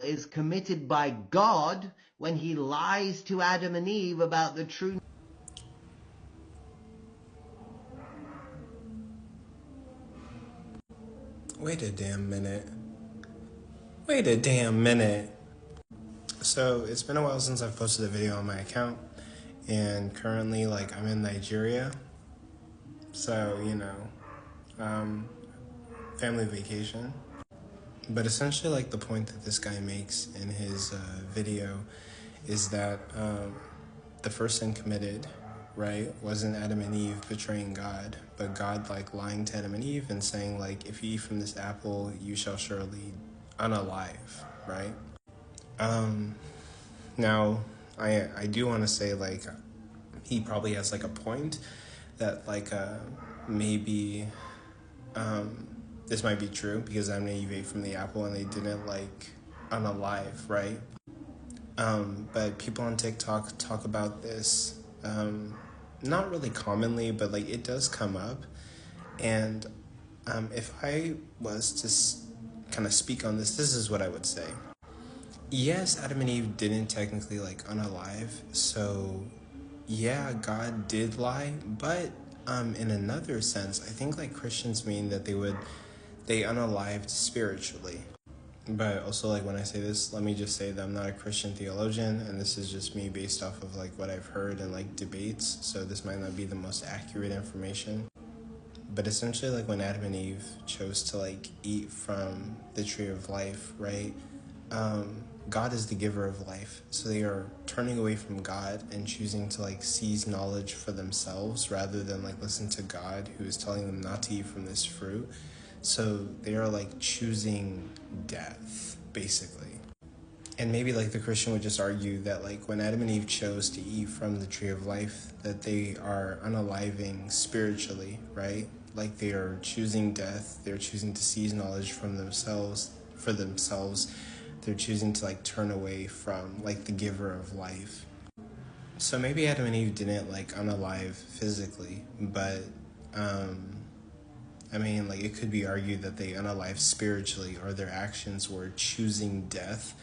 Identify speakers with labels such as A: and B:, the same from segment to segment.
A: is committed by God when he lies to Adam and Eve about the true...
B: Wait a damn minute. Wait a damn minute. So it's been a while since I've posted a video on my account, and currently, like, I'm in Nigeria. So, you know, family vacation. But essentially, like, the point that this guy makes in his video is that the first sin committed, right, wasn't Adam and Eve betraying God, but God, like, lying to Adam and Eve and saying, like, if you eat from this apple, you shall surely unalive, right? Now, I do want to say, like, he probably has, like, a point that, like, maybe this might be true because Adam and Eve ate from the apple and they didn't, like, unalive, right? But people on TikTok talk about this, not really commonly, but, like, it does come up. And if I was to kind of speak on this is what I would say. Yes, Adam and Eve didn't technically, like, unalive, so yeah, God did lie, but in another sense, I think, like, Christians mean that they unalived spiritually. But also, like, when I say this, let me just say that I'm not a Christian theologian, and this is just me based off of, like, what I've heard in, like, debates, so this might not be the most accurate information. But essentially, like, when Adam and Eve chose to, like, eat from the tree of life, right, God is the giver of life, so they are turning away from God and choosing to, like, seize knowledge for themselves rather than, like, listen to God, who is telling them not to eat from this fruit. So they are, like, choosing death, basically. And maybe, like, the Christian would just argue that, like, when Adam and Eve chose to eat from the tree of life, that they are unaliving spiritually, right? Like, they are choosing death, they're choosing to seize knowledge from themselves, for themselves. They're choosing to, like, turn away from, like, the giver of life. So maybe Adam and Eve didn't, like, unalive physically, but, I mean, like, it could be argued that they unalived spiritually, or their actions were choosing death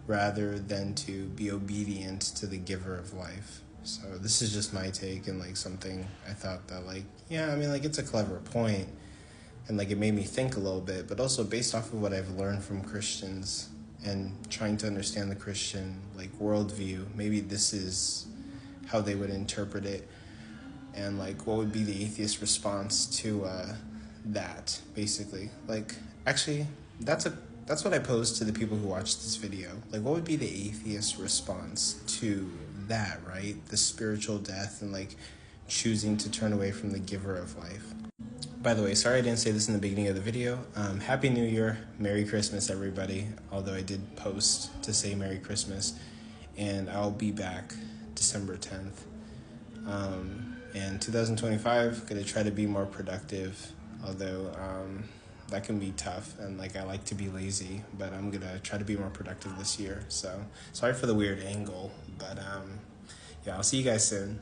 B: rather than to be obedient to the giver of life. So this is just my take, and, like, something I thought that, like, yeah, I mean, like, it's a clever point, and, like, it made me think a little bit, but also based off of what I've learned from Christians and trying to understand the Christian, like, worldview, maybe this is how they would interpret it, and, like, what would be the atheist response to that, basically. Like, actually, that's what I posed to the people who watched this video. Like, what would be the atheist response to that, right? The spiritual death and, like, choosing to turn away from the giver of life. By the way, sorry I didn't say this in the beginning of the video. Happy New Year, Merry Christmas, everybody. Although I did post to say Merry Christmas, and I'll be back December 10th. And 2025, gonna try to be more productive, although that can be tough, and, like, I like to be lazy, but I'm gonna try to be more productive this year. So sorry for the weird angle, but yeah, I'll see you guys soon.